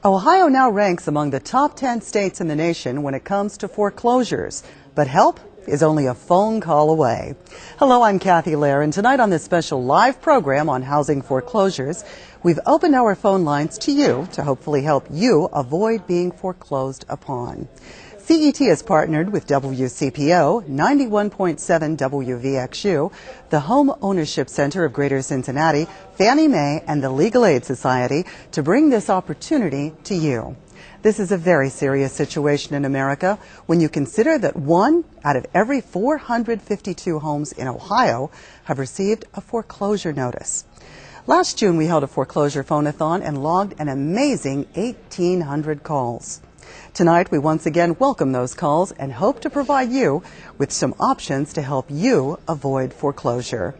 Ohio now ranks among the top 10 states in the nation when it comes to foreclosures, but help is only a phone call away. Hello, I'm Kathy Lair, and tonight on this special live program on housing foreclosures, we've opened our phone lines to you to hopefully help you avoid being foreclosed upon. CET has partnered with WCPO, 91.7 WVXU, the Home Ownership Center of Greater Cincinnati, Fannie Mae, and the Legal Aid Society to bring this opportunity to you. This is a very serious situation in America when you consider that 1 out of every 452 homes in Ohio have received a foreclosure notice. Last June, we held a foreclosure phone-a-thon and logged an amazing 1,800 calls. Tonight, we once again welcome those calls and hope to provide you with some options to help you avoid foreclosure.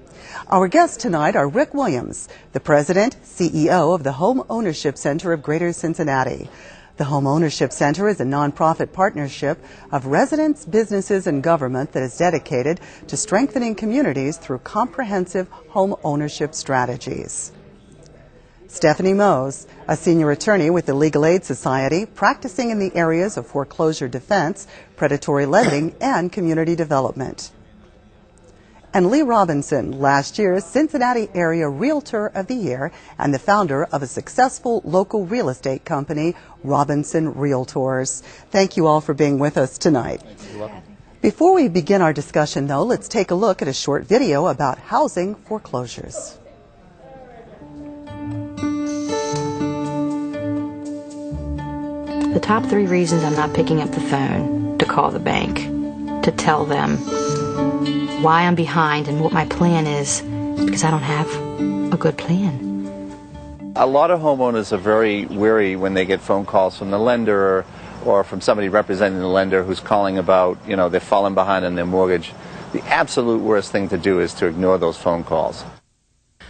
Our guests tonight are Rick Williams, the President, CEO of the Home Ownership Center of Greater Cincinnati. The Home Ownership Center is a nonprofit partnership of residents, businesses, and government that is dedicated to strengthening communities through comprehensive home ownership strategies. Stephanie Mose, a senior attorney with the Legal Aid Society, practicing in the areas of foreclosure defense, predatory lending, and community development. And Lee Robinson, last year's Cincinnati Area Realtor of the Year and the founder of a successful local real estate company, Robinson Realtors. Thank you all for being with us tonight. Before we begin our discussion, though, let's take a look at a short video about housing foreclosures. The top 3 reasons I'm not picking up the phone to call the bank, to tell them why I'm behind and what my plan is, because I don't have a good plan. A lot of homeowners are very weary when they get phone calls from the lender or from somebody representing the lender who's calling about, they're falling behind on their mortgage. The absolute worst thing to do is to ignore those phone calls.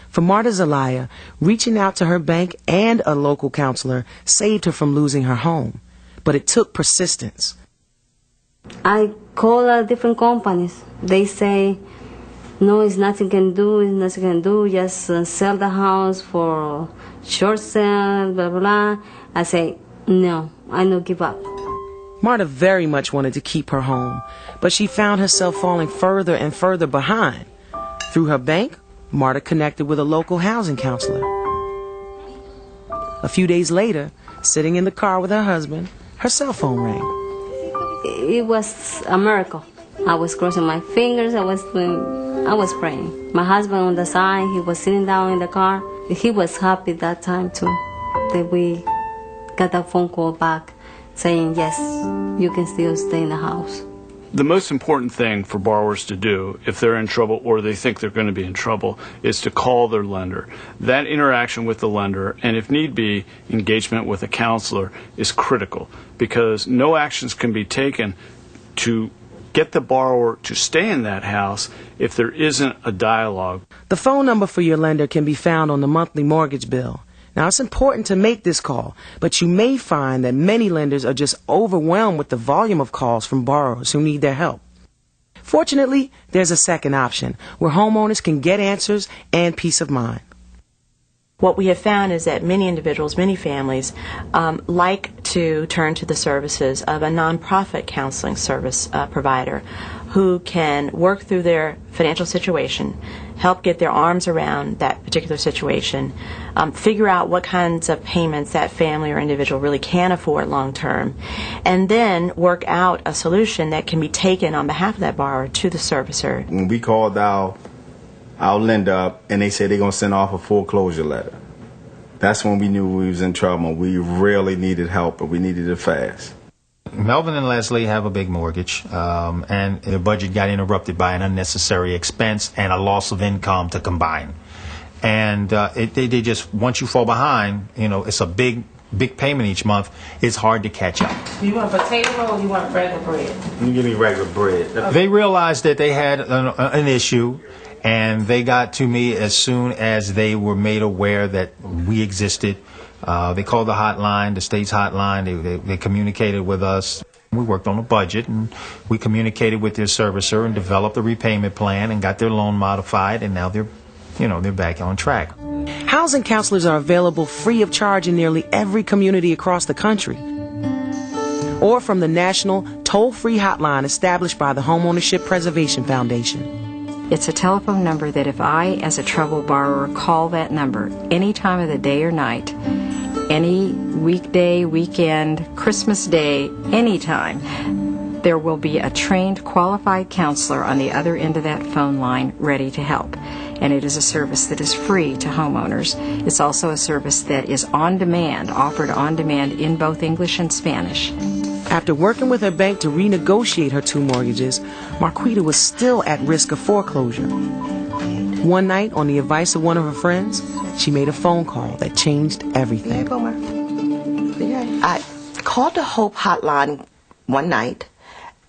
For Marta Zelaya, reaching out to her bank and a local counselor saved her from losing her home. But it took persistence. I call different companies. They say, no, it's nothing can do, just sell the house for short sale, blah, blah, blah. I say, no, I no give up. Marta very much wanted to keep her home, but she found herself falling further and further behind. Through her bank, Marta connected with a local housing counselor. A few days later, sitting in the car with her husband, her cell phone rang. It was a miracle. I was crossing my fingers, I was praying. My husband on the side, he was sitting down in the car. He was happy that time too, that we got a phone call back saying, yes, you can still stay in the house. The most important thing for borrowers to do if they're in trouble or they think they're going to be in trouble is to call their lender. That interaction with the lender, and if need be, engagement with a counselor, is critical because no actions can be taken to get the borrower to stay in that house if there isn't a dialogue. The phone number for your lender can be found on the monthly mortgage bill. Now, it's important to make this call, but you may find that many lenders are just overwhelmed with the volume of calls from borrowers who need their help. Fortunately, there's a second option where homeowners can get answers and peace of mind. What we have found is that many individuals, many families, like to turn to the services of a nonprofit counseling service provider who can work through their financial situation, help get their arms around that particular situation, figure out what kinds of payments that family or individual really can afford long term, and then work out a solution that can be taken on behalf of that borrower to the servicer. When we called our lender up and they said they're going to send off a foreclosure letter, that's when we knew we was in trouble. We really needed help, and we needed it fast. Melvin and Leslie have a big mortgage, and their budget got interrupted by an unnecessary expense and a loss of income to combine. And they just, once you fall behind, it's a big payment each month. It's hard to catch up. Do you want potato or do you want regular bread? You give me regular bread. They realized that they had an issue, and they got to me as soon as they were made aware that we existed. They called the hotline, the state's hotline. They communicated with us. We worked on a budget, and we communicated with their servicer and developed a repayment plan and got their loan modified, and now they're they're back on track. Housing counselors are available free of charge in nearly every community across the country, or from the national toll-free hotline established by the Homeownership Preservation Foundation. It's a telephone number that if I, as a troubled borrower, call that number any time of the day or night, any weekday, weekend, Christmas Day, anytime, there will be a trained, qualified counselor on the other end of that phone line ready to help. And it is a service that is free to homeowners. It's also a service that is on demand, offered on demand in both English and Spanish. After working with her bank to renegotiate her 2 mortgages, Marquita was still at risk of foreclosure. One night, on the advice of one of her friends, she made a phone call that changed everything. I called the Hope hotline one night,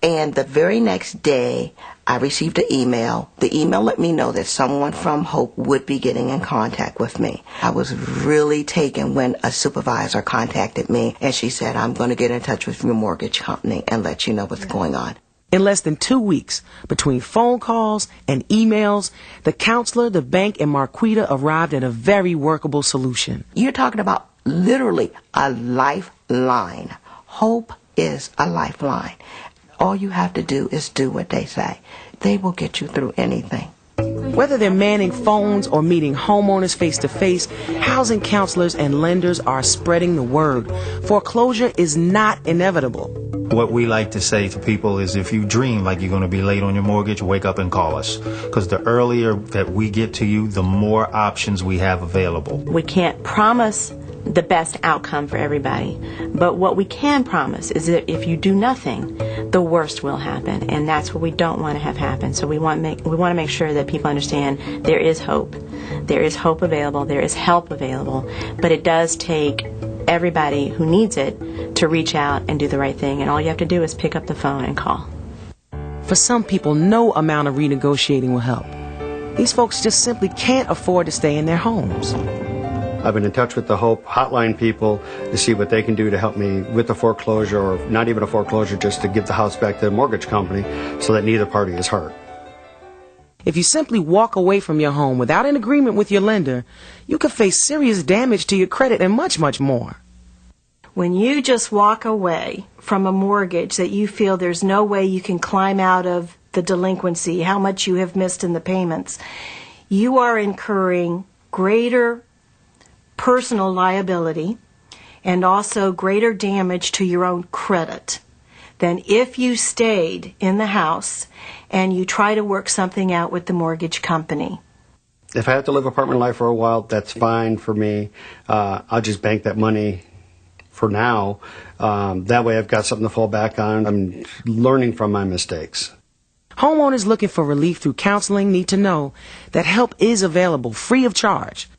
and the very next day I received an email. The email let me know that someone from Hope would be getting in contact with me. I was really taken when a supervisor contacted me and she said, I'm going to get in touch with your mortgage company and let you know what's going on. In less than 2 weeks, between phone calls and emails, the counselor, the bank, and Marquita arrived at a very workable solution. You're talking about literally a lifeline. Hope is a lifeline. All you have to do is do what they say. They will get you through anything. Whether they're manning phones or meeting homeowners face-to-face, housing counselors and lenders are spreading the word. Foreclosure is not inevitable. What we like to say to people is if you dream like you're going to be late on your mortgage, wake up and call us. Because the earlier that we get to you, the more options we have available. We can't promise the best outcome for everybody, but what we can promise is that if you do nothing, the worst will happen, and that's what we don't want to have happen. So we want to make sure that people understand there is hope. There is hope available, there is help available, but it does take everybody who needs it to reach out and do the right thing, and all you have to do is pick up the phone and call. For some people, no amount of renegotiating will help. These folks just simply can't afford to stay in their homes. I've been in touch with the Hope hotline people to see what they can do to help me with the foreclosure, or not even a foreclosure, just to give the house back to the mortgage company so that neither party is hurt. If you simply walk away from your home without an agreement with your lender, you could face serious damage to your credit and much, much more. When you just walk away from a mortgage that you feel there's no way you can climb out of the delinquency, how much you have missed in the payments, you are incurring greater personal liability and also greater damage to your own credit than if you stayed in the house and you try to work something out with the mortgage company. If I have to live apartment life for a while, that's fine for me. I'll just bank that money for now. That way I've got something to fall back on. I'm learning from my mistakes. Homeowners looking for relief through counseling need to know that help is available free of charge.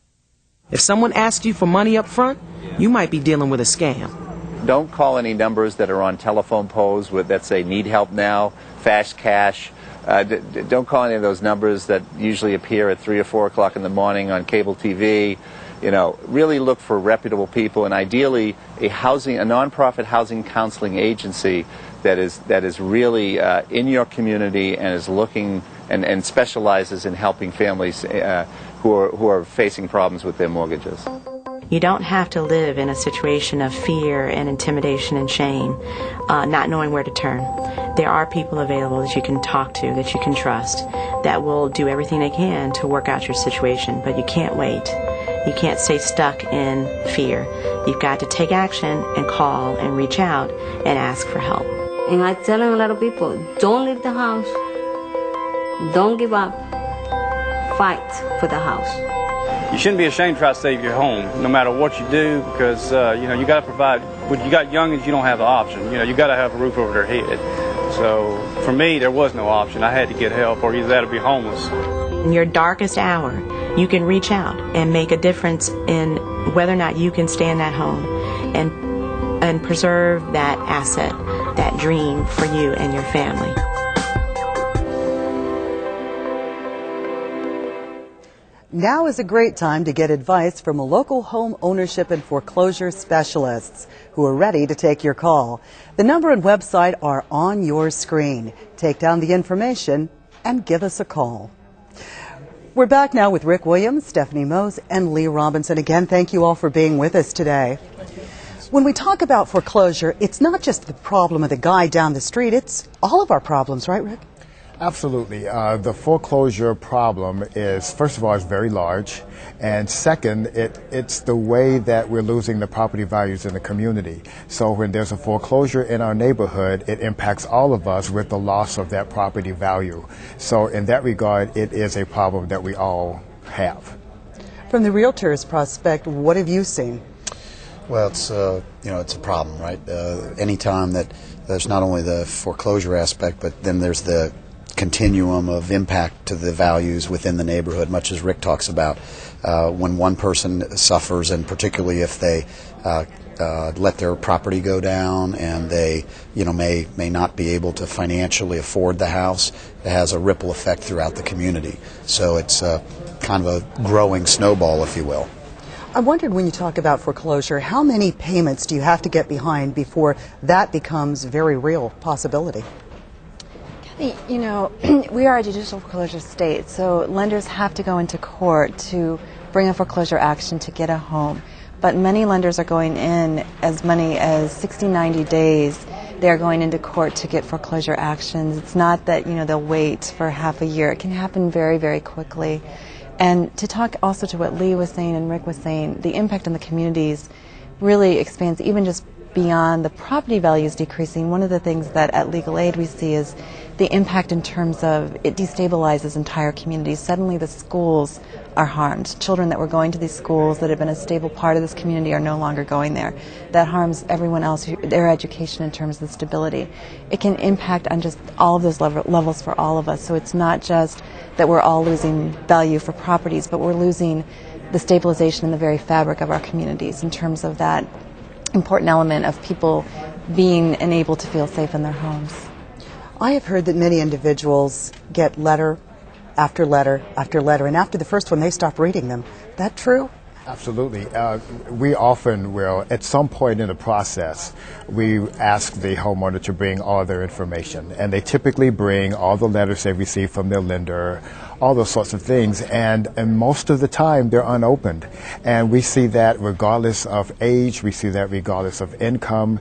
If someone asks you for money up front, you might be dealing with a scam. Don't call any numbers that are on telephone poles that say need help now, fast cash. Don't call any of those numbers that usually appear at 3 or 4 o'clock in the morning on cable TV. Really look for reputable people, and ideally a nonprofit housing counseling agency that is really in your community and is looking and specializes in helping families who are facing problems with their mortgages. You don't have to live in a situation of fear and intimidation and shame, not knowing where to turn. There are people available that you can talk to, that you can trust, that will do everything they can to work out your situation, but you can't wait. You can't stay stuck in fear. You've got to take action and call and reach out and ask for help. And I tell a lot of people, don't leave the house. Don't give up. Fight for the house. You shouldn't be ashamed to try to save your home, no matter what you do, because you got to provide. When you got youngins, you don't have the option. You got to have a roof over their head. So for me, there was no option. I had to get help, or either that or be homeless. In your darkest hour, you can reach out and make a difference in whether or not you can stay in that home and preserve that asset, that dream for you and your family. Now is a great time to get advice from a local home ownership and foreclosure specialists who are ready to take your call. The number and website are on your screen. Take down the information and give us a call. We're back now with Rick Williams, Stephanie Mose, and Lee Robinson. Again, thank you all for being with us today. When we talk about foreclosure, it's not just the problem of the guy down the street, it's all of our problems, right, Rick? Absolutely. The foreclosure problem is, first of all, it's very large, and second, it's the way that we're losing the property values in the community. So when there's a foreclosure in our neighborhood, it impacts all of us with the loss of that property value. So in that regard, it is a problem that we all have. From the realtor's prospect, what have you seen? Well, it's it's a problem, right? Anytime that there's not only the foreclosure aspect, but then there's the continuum of impact to the values within the neighborhood, much as Rick talks about. When one person suffers, and particularly if they let their property go down and they may not be able to financially afford the house, it has a ripple effect throughout the community. So it's kind of a growing snowball, if you will. I wondered, when you talk about foreclosure, how many payments do you have to get behind before that becomes a very real possibility? You know, we are a judicial foreclosure state, so lenders have to go into court to bring a foreclosure action to get a home. But many lenders are going in as many as 60, 90 days. They're going into court to get foreclosure actions. It's not that, they'll wait for half a year. It can happen very, very quickly. And to talk also to what Lee was saying and Rick was saying, the impact on the communities really expands even just beyond the property values decreasing. One of the things that at Legal Aid we see is the impact in terms of it destabilizes entire communities. Suddenly the schools are harmed. Children that were going to these schools that have been a stable part of this community are no longer going there. That harms everyone else, their education in terms of the stability. It can impact on just all of those levels for all of us. So it's not just that we're all losing value for properties, but we're losing the stabilization in the very fabric of our communities in terms of that important element of people being and able to feel safe in their homes. I have heard that many individuals get letter after letter after letter, and after the first one, they stop reading them. That true? Absolutely. We often will, at some point in the process, we ask the homeowner to bring all their information, and they typically bring all the letters they received from their lender, all those sorts of things, and most of the time they're unopened. And we see that regardless of age, we see that regardless of income.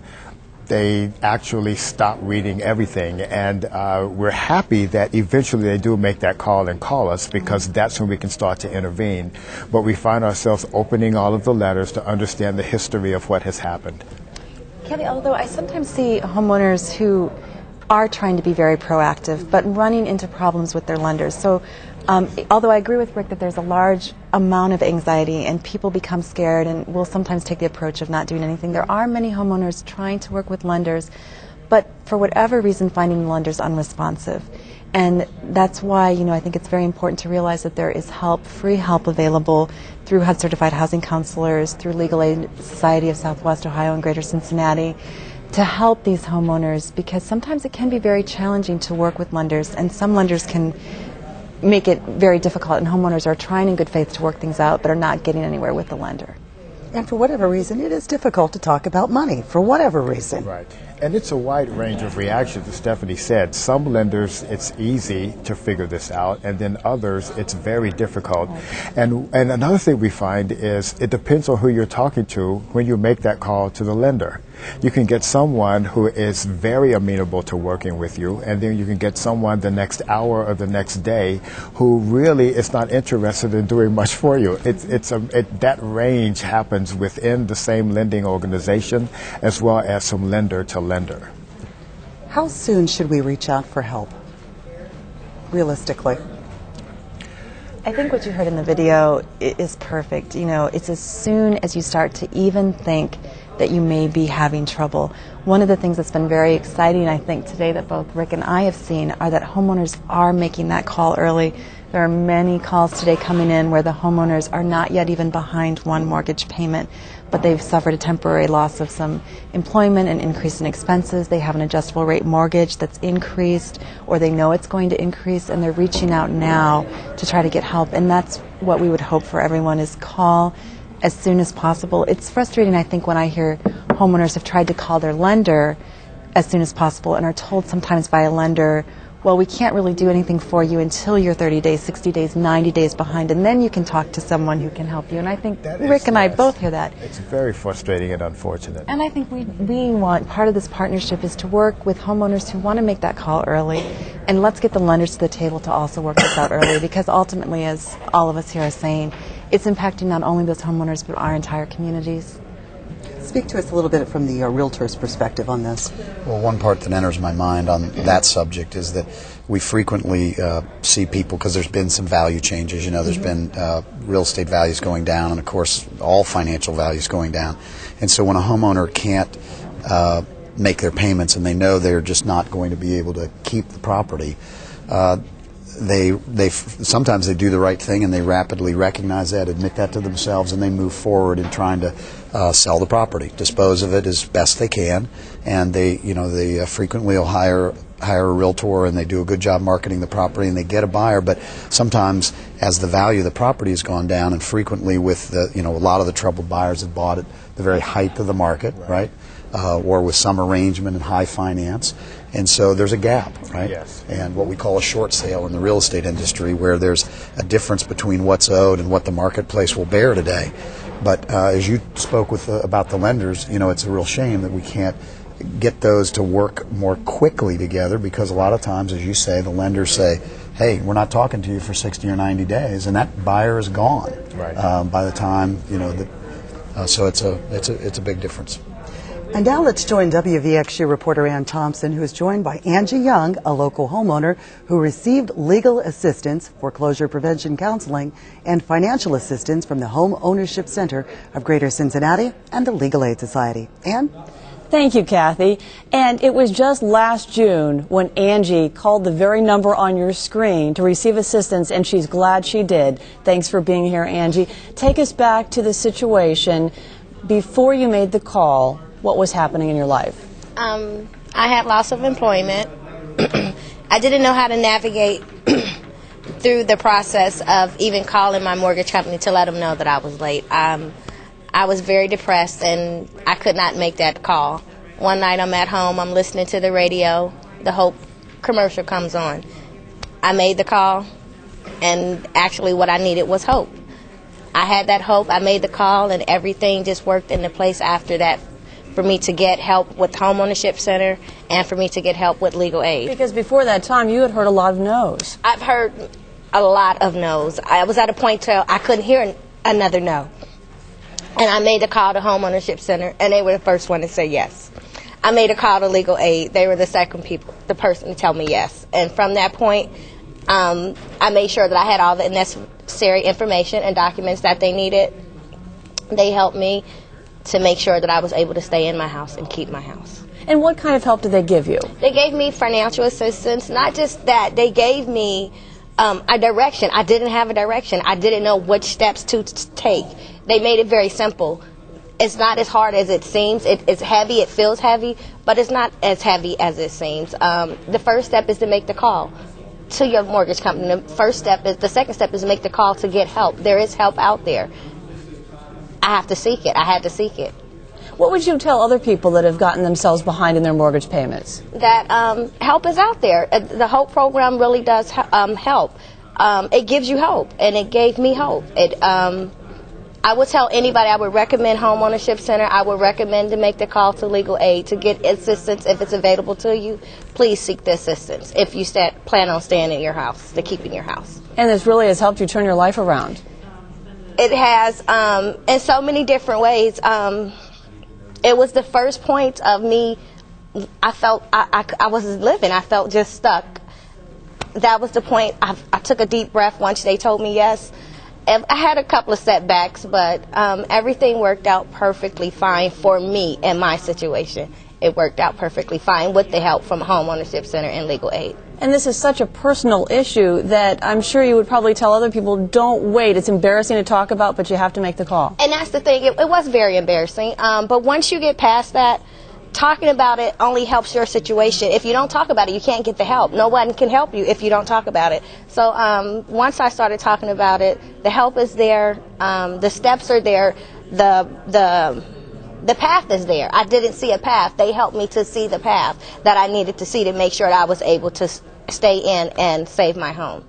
They actually stop reading everything, and we're happy that eventually they do make that call and call us, because that's when we can start to intervene. But we find ourselves opening all of the letters to understand the history of what has happened. Kelly, although I sometimes see homeowners who are trying to be very proactive, but running into problems with their lenders. So although I agree with Rick that there's a large amount of anxiety and people become scared and will sometimes take the approach of not doing anything, there are many homeowners trying to work with lenders, but for whatever reason finding lenders unresponsive. And that's why, I think it's very important to realize that there is help, free help available through HUD certified housing counselors, through Legal Aid Society of Southwest Ohio and Greater Cincinnati, to help these homeowners, because sometimes it can be very challenging to work with lenders, and some lenders can make it very difficult, and homeowners are trying in good faith to work things out but are not getting anywhere with the lender. And for whatever reason, it is difficult to talk about money, for whatever reason. Right. And it's a wide range of reactions, as Stephanie said. Some lenders, it's easy to figure this out, and then others, it's very difficult. And another thing we find is it depends on who you're talking to when you make that call to the lender. You can get someone who is very amenable to working with you, and then you can get someone the next hour or the next day who really is not interested in doing much for you. That range happens within the same lending organization as well as from lender to lender. How soon should we reach out for help, realistically? I think what you heard in the video is perfect. It's as soon as you start to even think that you may be having trouble. One of the things that's been very exciting, I think, today that both Rick and I have seen are that homeowners are making that call early. There are many calls today coming in where the homeowners are not yet even behind one mortgage payment, but they've suffered a temporary loss of some employment and increase in expenses. They have an adjustable rate mortgage that's increased, or they know it's going to increase, and they're reaching out now to try to get help. And that's what we would hope for everyone, is call as soon as possible. It's frustrating, I think, when I hear homeowners have tried to call their lender as soon as possible and are told sometimes by a lender well, we can't really do anything for you until you're 30 days, 60 days, 90 days behind, and then you can talk to someone who can help you. And I think Rick and I both hear that. It's very frustrating and unfortunate. And I think we want, part of this partnership is to work with homeowners who want to make that call early, and let's get the lenders to the table to also work this out early, because ultimately, as all of us here are saying, it's impacting not only those homeowners but our entire communities. Speak to us a little bit from the realtor's perspective on this. Well, one part that enters my mind on that subject is that we frequently see people, because there's been some value changes. You know, there's been real estate values going down, and of course, all financial values going down. And so when a homeowner can't make their payments and they know they're just not going to be able to keep the property, sometimes they do the right thing and they rapidly recognize that, admit that to themselves, and they move forward in trying to sell the property, dispose of it as best they can, and they frequently will hire a realtor, and they do a good job marketing the property, and they get a buyer. But sometimes, as the value of the property has gone down, and frequently with a lot of the troubled buyers have bought at the very height of the market, right? Or with some arrangement and high finance. And so there's a gap, right? Yes. And what we call a short sale in the real estate industry, where there's a difference between what's owed and what the marketplace will bear today. But as you spoke about the lenders, it's a real shame that we can't get those to work more quickly together, because a lot of times, as you say, the lenders say, hey, we're not talking to you for 60 or 90 days, and that buyer is gone by the time, so it's a big difference. And now let's join WVXU reporter Ann Thompson, who is joined by Angie Young, a local homeowner who received legal assistance, foreclosure prevention counseling, and financial assistance from the Home Ownership Center of Greater Cincinnati and the Legal Aid Society. Ann? Thank you, Kathy. And it was just last June when Angie called the very number on your screen to receive assistance, and she's glad she did. Thanks for being here, Angie. Take us back to the situation before you made the call. What was happening in your life? I had loss of employment. I didn't know how to navigate through the process of even calling my mortgage company to let them know that I was late. I was very depressed, and I could not make that call. One night I'm at home, I'm listening to the radio, the Hope commercial comes on. I made the call, and actually what I needed was hope. I had that hope, I made the call, and everything just worked into place after that, for me to get help with Home Ownership Center and for me to get help with legal aid. Because before that time, you had heard a lot of no's. I've heard a lot of no's. I was at a point till I couldn't hear another no. And I made a call to Home Ownership Center, and they were the first one to say yes. I made a call to legal aid. They were the second person to tell me yes. And from that point, I made sure that I had all the necessary information and documents that they needed. They helped me to make sure that I was able to stay in my house and keep my house. And what kind of help did they give you? They gave me financial assistance. Not just that, they gave me a direction. I didn't have a direction. I didn't know which steps to take. They made it very simple. It's not as hard as it seems. It's heavy, it feels heavy, but it's not as heavy as it seems. The first step is to make the call to your mortgage company. The second step is to make the call to get help. There is help out there. I have to seek it. I had to seek it. What would you tell other people that have gotten themselves behind in their mortgage payments? That help is out there. The HOPE program really does help. It gives you hope, and it gave me hope. I would tell anybody, I would recommend Home Ownership Center. I would recommend to make the call to legal aid to get assistance if it's available to you. Please seek the assistance if you plan on staying in your house, to keep in your house. And this really has helped you turn your life around. It has, in so many different ways. It was the first point of me, I felt I wasn't living. I felt just stuck. That was the point. I took a deep breath once they told me yes. I had a couple of setbacks, but everything worked out perfectly fine for me in my situation. It worked out perfectly fine with the help from Home Ownership Center and legal aid. And this is such a personal issue that I'm sure you would probably tell other people, don't wait. It's embarrassing to talk about, but you have to make the call. And that's the thing. It was very embarrassing. But once you get past that, talking about it only helps your situation. If you don't talk about it, you can't get the help. No one can help you if you don't talk about it. So once I started talking about it, the help is there. The steps are there. The path is there. I didn't see a path. They helped me to see the path that I needed to see to make sure that I was able to stay in and save my home.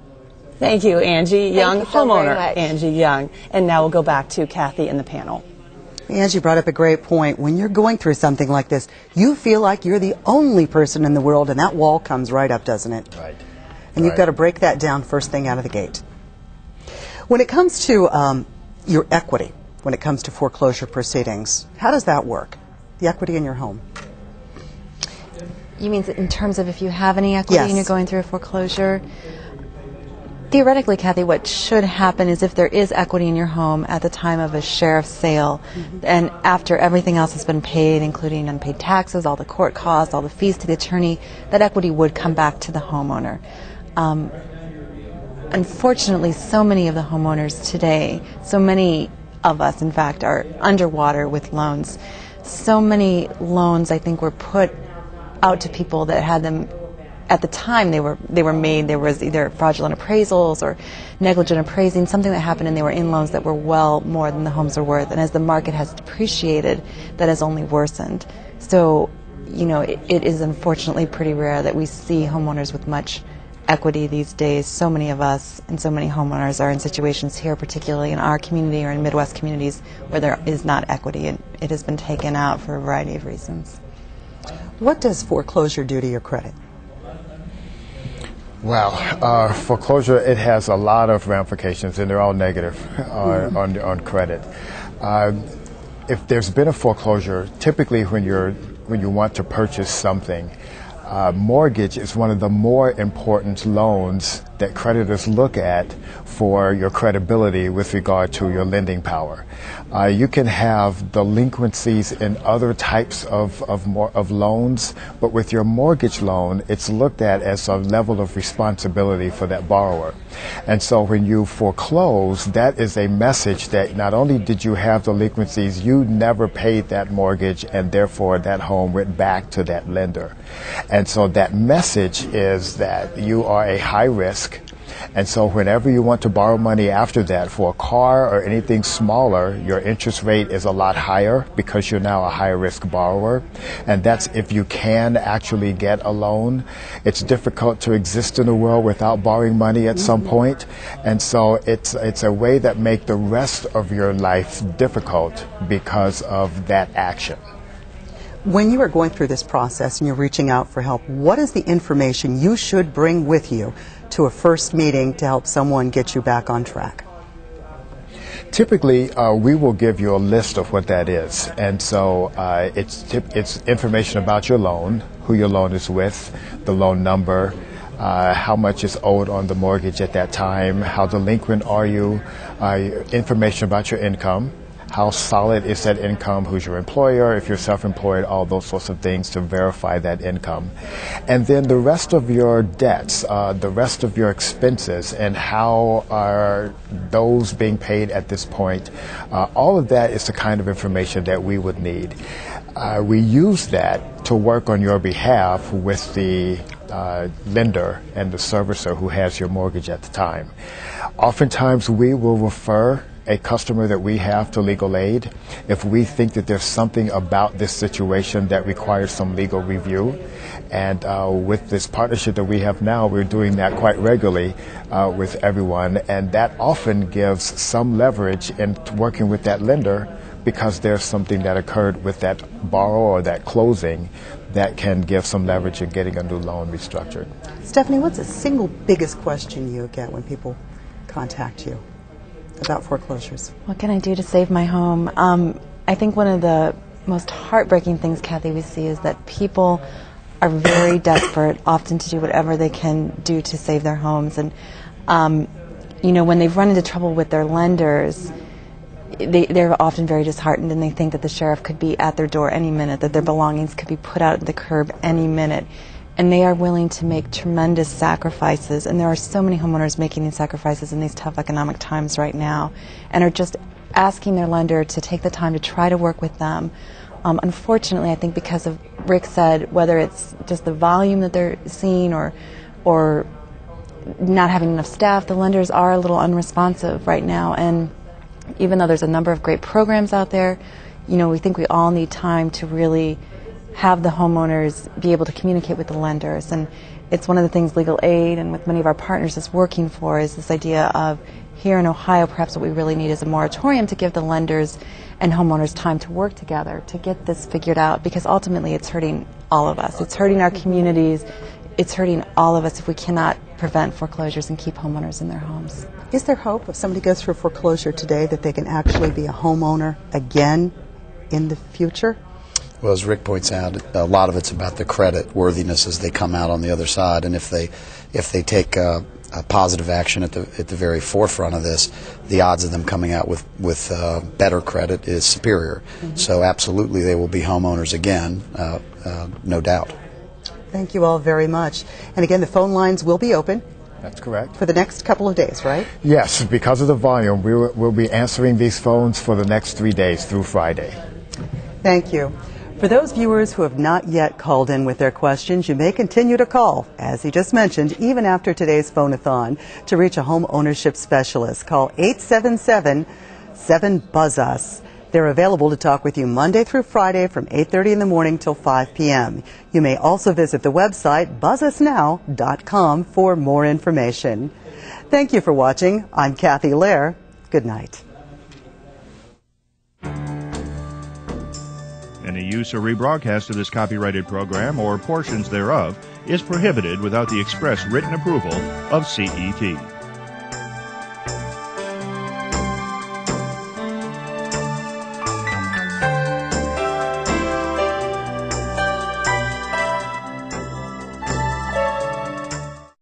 Thank you, Angie Young, Thank you so very homeowner much. Angie Young. And now we'll go back to Kathy and the panel. Angie brought up a great point. When you're going through something like this, you feel like you're the only person in the world, and that wall comes right up, doesn't it? Right. And you've got to break that down first thing out of the gate. When it comes to your equity, when it comes to foreclosure proceedings, how does that work? The equity in your home? You mean in terms of if you have any equity Yes. and you're going through a foreclosure? Theoretically, Kathy, what should happen is if there is equity in your home at the time of a sheriff's sale, and after everything else has been paid, including unpaid taxes, all the court costs, all the fees to the attorney, that equity would come back to the homeowner. Unfortunately, so many of the homeowners today, so many of us, in fact, are underwater with loans. So many loans, I think, were put out to people that had them at the time they were made. There was either fraudulent appraisals or negligent appraising, something that happened, and they were in loans that were well more than the homes are worth. And as the market has depreciated, that has only worsened. So, it is unfortunately pretty rare that we see homeowners with much equity these days. So many of us and so many homeowners are in situations here, particularly in our community or in Midwest communities, where there is not equity, and it has been taken out for a variety of reasons. What does foreclosure do to your credit? Well, foreclosure, it has a lot of ramifications, and they're all negative on credit. If there's been a foreclosure, typically when you want to purchase something, mortgage is one of the more important loans that creditors look at for your credibility with regard to your lending power. You can have delinquencies in other types of loans, but with your mortgage loan, it's looked at as a level of responsibility for that borrower. And so when you foreclose, that is a message that not only did you have delinquencies, you never paid that mortgage, and therefore that home went back to that lender. And so that message is that you are a high risk. And so whenever you want to borrow money after that for a car or anything smaller, your interest rate is a lot higher because you're now a high-risk borrower. And that's if you can actually get a loan. It's difficult to exist in the world without borrowing money at some point. And so it's a way that makes the rest of your life difficult because of that action. When you are going through this process and you're reaching out for help, what is the information you should bring with you to a first meeting to help someone get you back on track? Typically, we will give you a list of what that is. And so it's information about your loan, who your loan is with, the loan number, how much is owed on the mortgage at that time, how delinquent are you, information about your income, how solid is that income, who's your employer, if you're self-employed, all those sorts of things to verify that income. And then the rest of your debts, the rest of your expenses, and how are those being paid at this point. All of that is the kind of information that we would need. We use that to work on your behalf with the lender and the servicer who has your mortgage at the time. Oftentimes we will refer a customer that we have to legal aid if we think that there's something about this situation that requires some legal review. And with this partnership that we have now, we're doing that quite regularly with everyone, and that often gives some leverage in working with that lender because there's something that occurred with that borrower or that closing that can give some leverage in getting a new loan restructured. Stephanie, what's the single biggest question you get when people contact you about foreclosures? What can I do to save my home? I think one of the most heartbreaking things, Kathy, we see is that people are very desperate, often to do whatever they can do to save their homes. And, when they've run into trouble with their lenders, they're often very disheartened, and they think that the sheriff could be at their door any minute, that their belongings could be put out at the curb any minute. And they are willing to make tremendous sacrifices, and there are so many homeowners making these sacrifices in these tough economic times right now, and are just asking their lender to take the time to try to work with them. Unfortunately, I think because of Rick said, whether it's just the volume that they're seeing or not having enough staff, the lenders are a little unresponsive right now. And even though there's a number of great programs out there, we think we all need time to really have the homeowners be able to communicate with the lenders. And It's one of the things Legal Aid and with many of our partners is working for, is this idea of here in Ohio, perhaps what we really need is a moratorium to give the lenders and homeowners time to work together to get this figured out, because ultimately it's hurting all of us. It's hurting our communities. It's hurting all of us if we cannot prevent foreclosures and keep homeowners in their homes. Is there hope if somebody goes through foreclosure today that they can actually be a homeowner again in the future? Well, as Rick points out, a lot of it's about the credit worthiness as they come out on the other side, and if they take a positive action at the very forefront of this, the odds of them coming out with better credit is superior. Mm-hmm. So absolutely, they will be homeowners again, no doubt. Thank you all very much. And again, the phone lines will be open. That's correct. For the next couple of days, right? Yes, because of the volume, we'll be answering these phones for the next 3 days through Friday. Thank you. For those viewers who have not yet called in with their questions, you may continue to call, as he just mentioned, even after today's phone-a-thon. To reach a home ownership specialist, call 877-7-BUZZ-US. They're available to talk with you Monday through Friday from 8:30 in the morning till 5 p.m. You may also visit the website buzzusnow.com for more information. Thank you for watching. I'm Kathy Lair. Good night. Any use or rebroadcast of this copyrighted program or portions thereof is prohibited without the express written approval of CET.